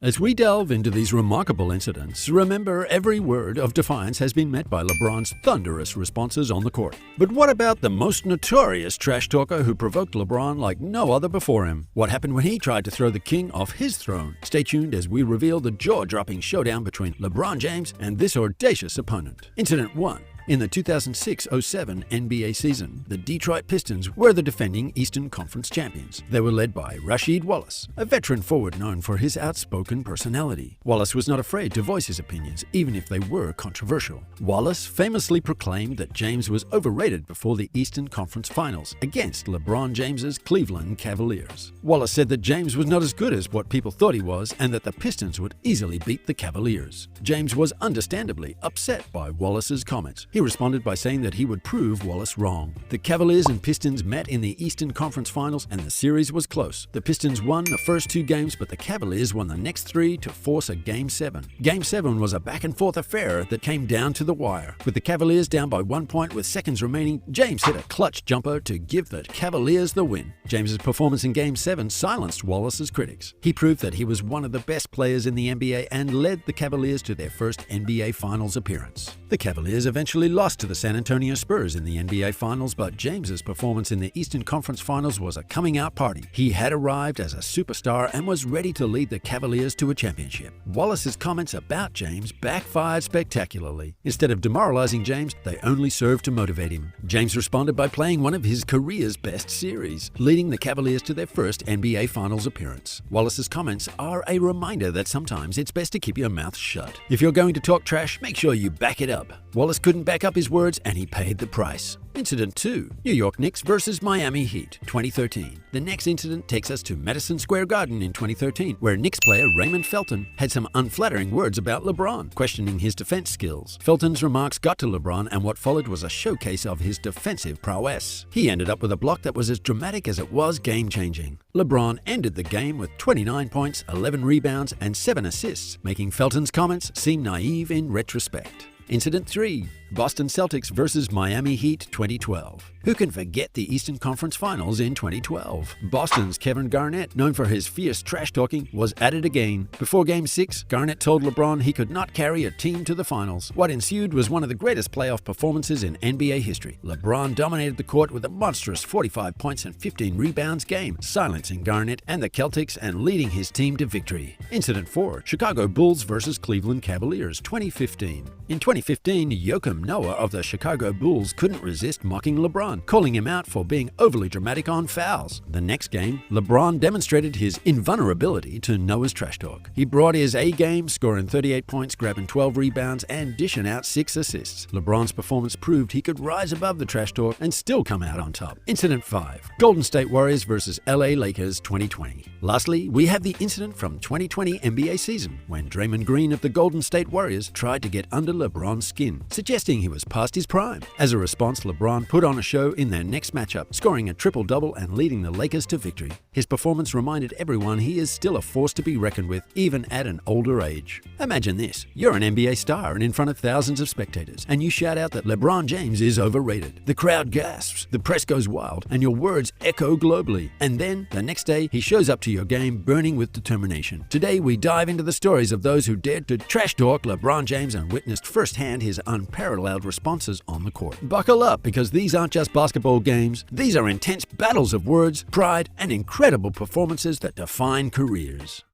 As we delve into these remarkable incidents, remember every word of defiance has been met by LeBron's thunderous responses on the court. But what about the most notorious trash talker who provoked LeBron like no other before him? What happened when he tried to throw the king off his throne? Stay tuned as we reveal the jaw-dropping showdown between LeBron James and this audacious opponent. Incident 1. In the 2006-07 NBA season, the Detroit Pistons were the defending Eastern Conference champions. They were led by Rasheed Wallace, a veteran forward known for his outspoken personality. Wallace was not afraid to voice his opinions, even if they were controversial. Wallace famously proclaimed that James was overrated before the Eastern Conference Finals against LeBron James's Cleveland Cavaliers. Wallace said that James was not as good as what people thought he was and that the Pistons would easily beat the Cavaliers. James was understandably upset by Wallace's comments. He responded by saying that he would prove Wallace wrong. The Cavaliers and Pistons met in the Eastern Conference Finals and the series was close. The Pistons won the first 2 games, but the Cavaliers won the next 3 to force a Game 7. Game 7 was a back-and-forth affair that came down to the wire. With the Cavaliers down by 1 point with seconds remaining, James hit a clutch jumper to give the Cavaliers the win. James's performance in Game 7 silenced Wallace's critics. He proved that he was one of the best players in the NBA and led the Cavaliers to their first NBA Finals appearance. The Cavaliers eventually lost to the San Antonio Spurs in the NBA Finals, but James's performance in the Eastern Conference Finals was a coming-out party. He had arrived as a superstar and was ready to lead the Cavaliers to a championship. Wallace's comments about James backfired spectacularly. Instead of demoralizing James, they only served to motivate him. James responded by playing one of his career's best series, leading the Cavaliers to their first NBA Finals appearance. Wallace's comments are a reminder that sometimes it's best to keep your mouth shut. If you're going to talk trash, make sure you back it up. Wallace couldn't back up his words and he paid the price. Incident 2. New York Knicks versus Miami Heat, 2013. The next incident takes us to Madison Square Garden in 2013, where Knicks player Raymond Felton had some unflattering words about LeBron, questioning his defense skills. Felton's remarks got to LeBron, and what followed was a showcase of his defensive prowess. He ended up with a block that was as dramatic as it was game-changing. LeBron ended the game with 29 points, 11 rebounds, and 7 assists, making Felton's comments seem naive in retrospect. Incident 3. Boston Celtics versus Miami Heat 2012. Who can forget the Eastern Conference Finals in 2012? Boston's Kevin Garnett, known for his fierce trash-talking, was at it again. Before Game 6, Garnett told LeBron he could not carry a team to the finals. What ensued was one of the greatest playoff performances in NBA history. LeBron dominated the court with a monstrous 45 points and 15 rebounds game, silencing Garnett and the Celtics and leading his team to victory. Incident 4. Chicago Bulls versus Cleveland Cavaliers 2015. In 2015, Joakim Noah of the Chicago Bulls couldn't resist mocking LeBron, calling him out for being overly dramatic on fouls. The next game, LeBron demonstrated his invulnerability to Noah's trash talk. He brought his A game, scoring 38 points, grabbing 12 rebounds, and dishing out 6 assists. LeBron's performance proved he could rise above the trash talk and still come out on top. Incident 5. Golden State Warriors versus LA Lakers 2020. Lastly, we have the incident from 2020 NBA season, when Draymond Green of the Golden State Warriors tried to get under LeBron's skin, suggesting he was past his prime. As a response, LeBron put on a show in their next matchup, scoring a triple-double and leading the Lakers to victory. His performance reminded everyone he is still a force to be reckoned with, even at an older age. Imagine this. You're an NBA star and in front of thousands of spectators, and you shout out that LeBron James is overrated. The crowd gasps, the press goes wild, and your words echo globally. And then, the next day, he shows up to your game burning with determination. Today, we dive into the stories of those who dared to trash-talk LeBron James and witnessed firsthand his unparalleled responses on the court. Buckle up, because these aren't just basketball games. These are intense battles of words, pride, and incredible performances that define careers.